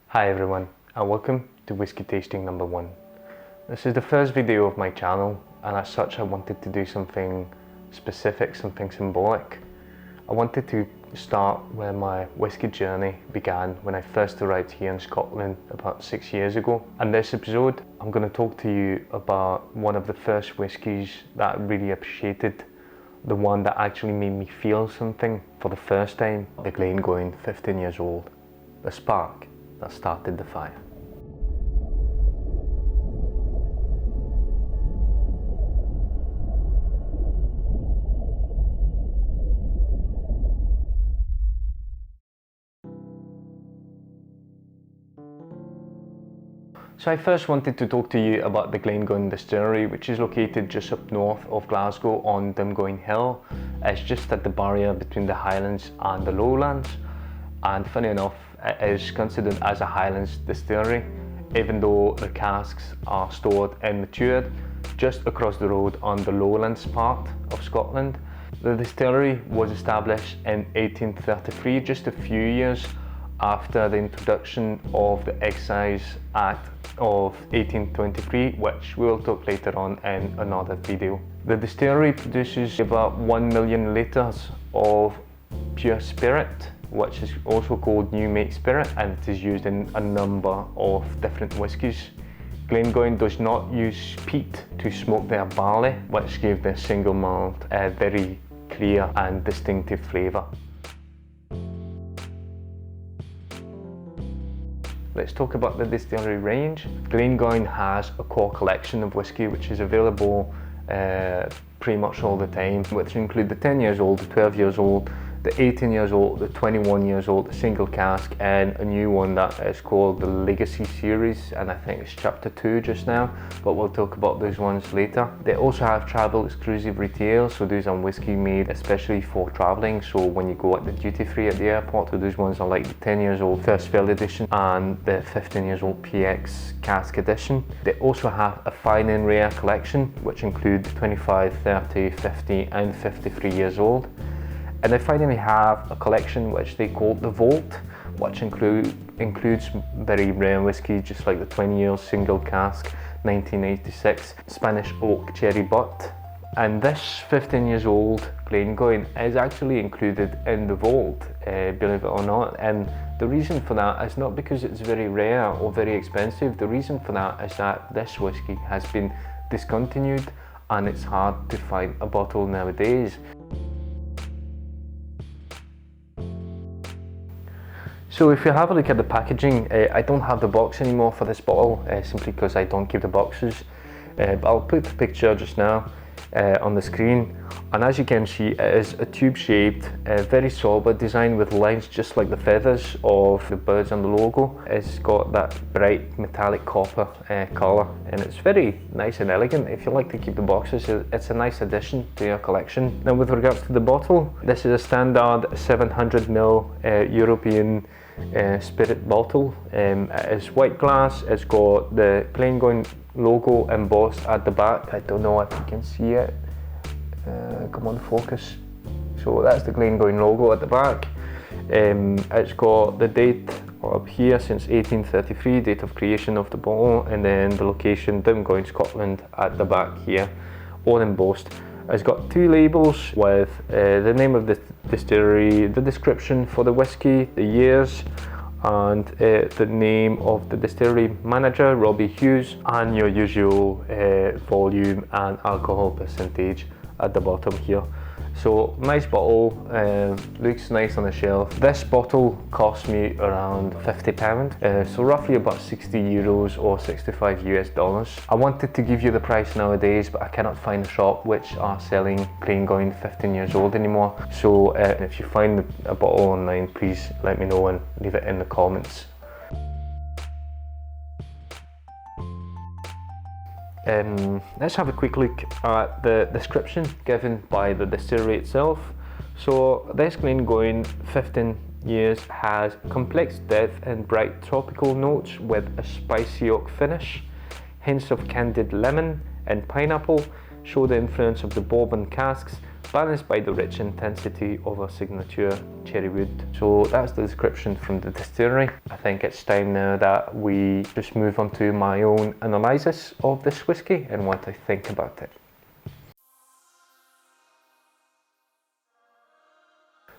Hi everyone, and welcome to Whiskey Tasting number 1. This is the first video of my channel, and as such I wanted to do something specific, something symbolic. I wanted to start where my whiskey journey began when I first arrived here in Scotland about 6 years ago. And this episode I'm going to talk to you about one of the first whiskies that I really appreciated, the one that actually made me feel something for the first time, the Glengoyne 15 years old, the spark that started the fire. So I first wanted to talk to you about the Glengoyne Distillery, which is located just up north of Glasgow on Domini Hill. It's just at the barrier between the Highlands and the Lowlands, and funny enough, it is considered as a Highlands distillery, even though the casks are stored and matured just across the road on the Lowlands part of Scotland. The distillery was established in 1833, just a few years after the introduction of the Excise Act of 1823, which we'll talk later on in another video. The distillery produces about 1 million litres of pure spirit, which is also called new make spirit, and it is used in a number of different whiskies. Glengoyne does not use peat to smoke their barley, which gave the single malt a very clear and distinctive flavour. Let's talk about the Distillery Range. Glengoyne has a core collection of whiskey which is available pretty much all the time, which include the 10 years old, the 12 years old, the 18 years old, the 21 years old, the single cask, and a new one that is called the Legacy series, and I think it's chapter 2 just now, but we'll talk about those ones later. They also have travel exclusive retail, so those are whiskey made especially for travelling, so when you go at the duty free at the airport, so those ones are like the 10 years old first fill edition and the 15 years old PX cask edition. They also have a fine and rare collection which include 25, 30, 50 and 53 years old. And they finally have a collection which they call the Vault, which includes very rare whiskey, just like the 20 years single cask 1986 Spanish Oak Cherry Butt. And this 15 years old Glengoyne is actually included in the Vault, believe it or not. And the reason for that is not because it's very rare or very expensive. The reason for that is that this whiskey has been discontinued and it's hard to find a bottle nowadays. So if you have a look at the packaging, I don't have the box anymore for this bottle, simply because I don't keep the boxes, but I'll put the picture just now on the screen, and as you can see, it is a tube shaped, very sober design with lines just like the feathers of the birds on the logo. It's got that bright metallic copper colour, and it's very nice and elegant. If you like to keep the boxes, it's a nice addition to your collection. Now with regards to the bottle, this is a standard 700ml European spirit bottle. It is white glass. It's got the Glengoyne logo embossed at the back. I don't know if you can see it. Come on, focus. So that's the Glengoyne logo at the back. It's got the date up here since 1833, date of creation of the bottle, and then the location Glengoyne, Scotland at the back here, all embossed. It's got 2 labels with the name of the distillery, the description for the whiskey, the years, and the name of the distillery manager, Robbie Hughes, and your usual volume and alcohol percentage at the bottom here. So nice bottle, looks nice on the shelf. This bottle cost me around £50, so roughly about 60 euros or 65 US dollars. I wanted to give you the price nowadays, but I cannot find a shop which are selling Glengoyne 15 years old anymore. So if you find a bottle online, please let me know and leave it in the comments. Let's have a quick look at the description given by the distillery itself. So this Glengoyne 15 years has complex depth and bright tropical notes with a spicy oak finish. Hints of candied lemon and pineapple show the influence of the bourbon casks balanced by the rich intensity of a signature cherry wood. So that's the description from the distillery. I think it's time now that we just move on to my own analysis of this whiskey and what I think about it.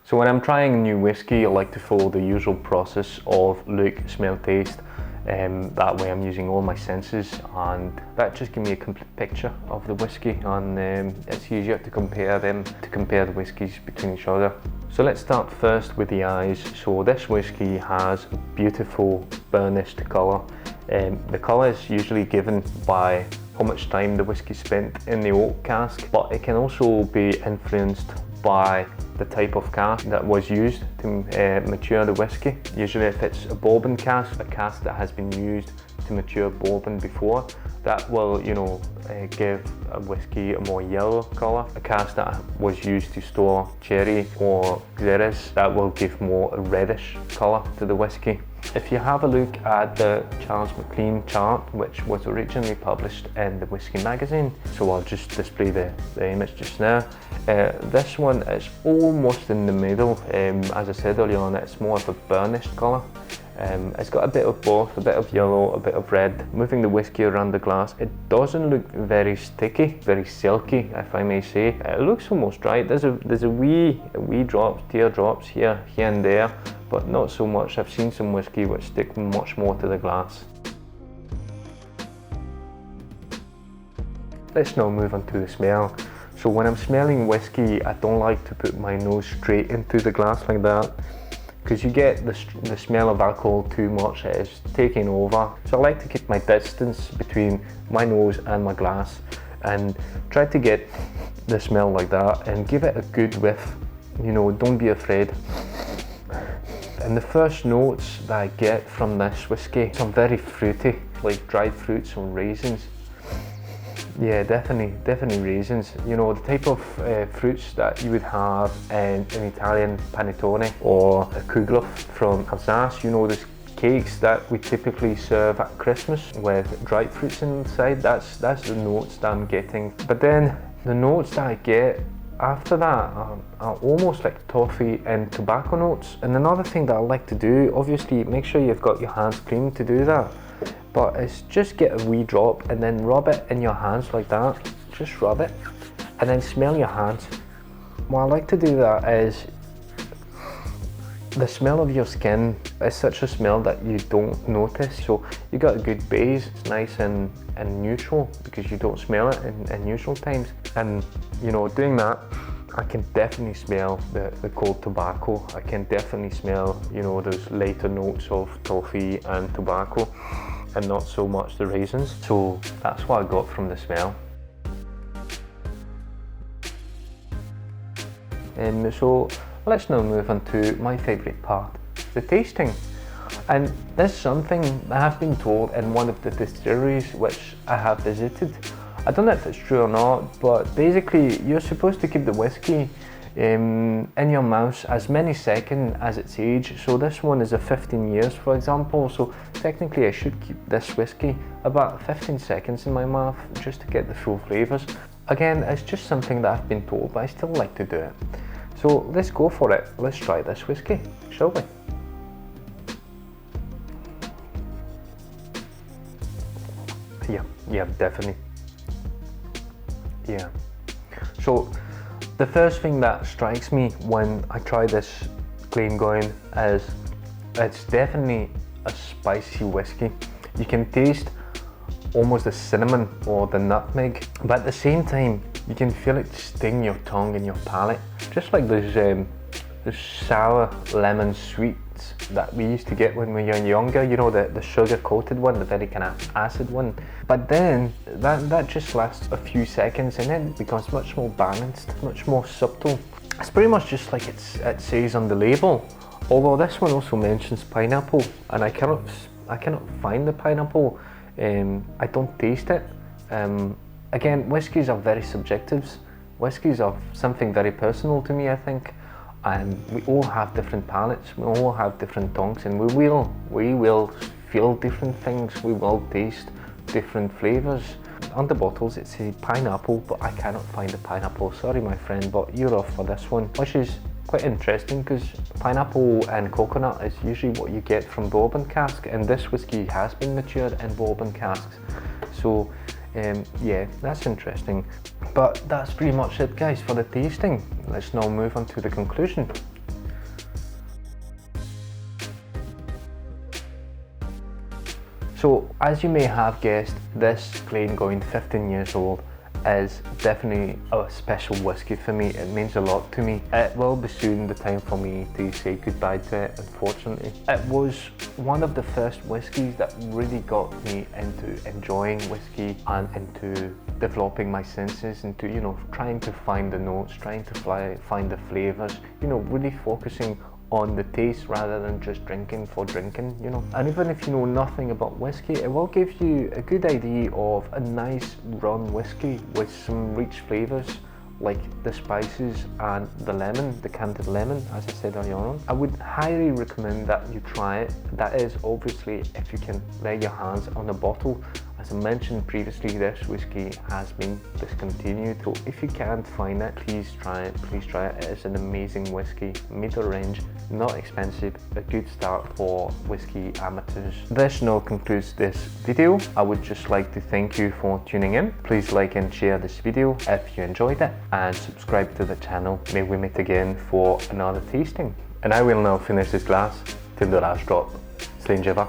So when I'm trying a new whiskey, I like to follow the usual process of look, smell, taste. That way I'm using all my senses, and that just gives me a complete picture of the whiskey, and it's easier to compare the whiskies between each other. So let's start first with the eyes. So this whiskey has a beautiful burnished colour. The colour is usually given by how much time the whiskey spent in the oak cask, but it can also be influenced by the type of cask that was used to mature the whiskey. Usually if it's a bourbon cask, a cask that has been used to mature bourbon before, that will, give a whiskey a more yellow colour. A cask that was used to store cherry or xeris, that will give more a reddish colour to the whiskey. If you have a look at the Charles McLean chart, which was originally published in the Whisky magazine, so I'll just display the image just now. This one is almost in the middle. As I said earlier on, it's more of a burnished colour. It's got a bit of both, a bit of yellow, a bit of red. Moving the whiskey around the glass, it doesn't look very sticky, very silky, if I may say. It looks almost dry. There's a wee drops, teardrops here and there, but not so much. I've seen some whiskey which stick much more to the glass. Let's now move on to the smell. So when I'm smelling whiskey, I don't like to put my nose straight into the glass like that, because you get the smell of alcohol too much. It is taking over. So I like to keep my distance between my nose and my glass and try to get the smell like that and give it a good whiff. Don't be afraid. And the first notes that I get from this whiskey, some very fruity, like dried fruits or raisins. Yeah, definitely raisins. The type of fruits that you would have in an Italian panettone or a kugel from Alsace. Those cakes that we typically serve at Christmas with dried fruits inside. That's the notes that I'm getting. But then the notes that I get after that are almost like toffee and tobacco notes. And another thing that I like to do, obviously make sure you've got your hands clean to do that, but it's just get a wee drop and then rub it in your hands like that. Just rub it and then smell your hands. What I like to do that is, the smell of your skin is such a smell that you don't notice. So you got a good base, it's nice and neutral because you don't smell it in neutral times. And doing that, I can definitely smell the cold tobacco. I can definitely smell those later notes of toffee and tobacco, and not so much the raisins. So that's what I got from the smell. So let's now move on to my favourite part, the tasting. And this is something I have been told in one of the distilleries which I have visited. I don't know if it's true or not, but basically you're supposed to keep the whiskey in your mouth as many seconds as its age. So this one is a 15 years, for example. So technically I should keep this whiskey about 15 seconds in my mouth just to get the full flavours. Again, it's just something that I've been told, but I still like to do it. So let's go for it. Let's try this whiskey, shall we? Yeah, definitely. Yeah. So the first thing that strikes me when I try this Glengoyne is it's definitely a spicy whiskey. You can taste almost the cinnamon or the nutmeg, but at the same time you can feel it sting your tongue and your palate, just like those sour lemon sweets that we used to get when we were younger, the sugar coated one, the very kind of acid one. But then that just lasts a few seconds and then it becomes much more balanced, much more subtle. It's pretty much just like it says on the label, although this one also mentions pineapple, and I cannot find the pineapple. I don't taste it. Again, whiskies are very subjective. Whiskies are something very personal to me, I think. And we all have different palates, we all have different tongues, and we will feel different things, we will taste different flavours. on the bottles it says pineapple, but I cannot find the pineapple. Sorry my friend, but you're off for this one, which is quite interesting because pineapple and coconut is usually what you get from bourbon cask, and this whiskey has been matured in bourbon casks. So yeah, that's interesting. But that's pretty much it guys for the tasting. Let's now move on to the conclusion. So as you may have guessed, this Glengoyne 15 years old is definitely a special whiskey for me. It means a lot to me. It will be soon the time for me to say goodbye to it, unfortunately. It was one of the first whiskies that really got me into enjoying whiskey and into developing my senses, into, you know, trying to find the notes, trying to find the flavours, you know, really focusing on the taste rather than just drinking for drinking, you know. And even if you know nothing about whiskey, it will give you a good idea of a nice run whiskey with some rich flavours like the spices and the lemon, the candied lemon, as I said earlier on. I would highly recommend that you try it. That is obviously if you can lay your hands on the bottle. As I mentioned previously, this whiskey has been discontinued, so if you can't find it, please try it, please try it. It is an amazing whiskey, middle range, not expensive, a good start for whiskey amateurs. This now concludes this video. I would just like to thank you for tuning in. Please like and share this video if you enjoyed it, and subscribe to the channel. May we meet again for another tasting. And I will now finish this glass till the last drop. Slán Jibber.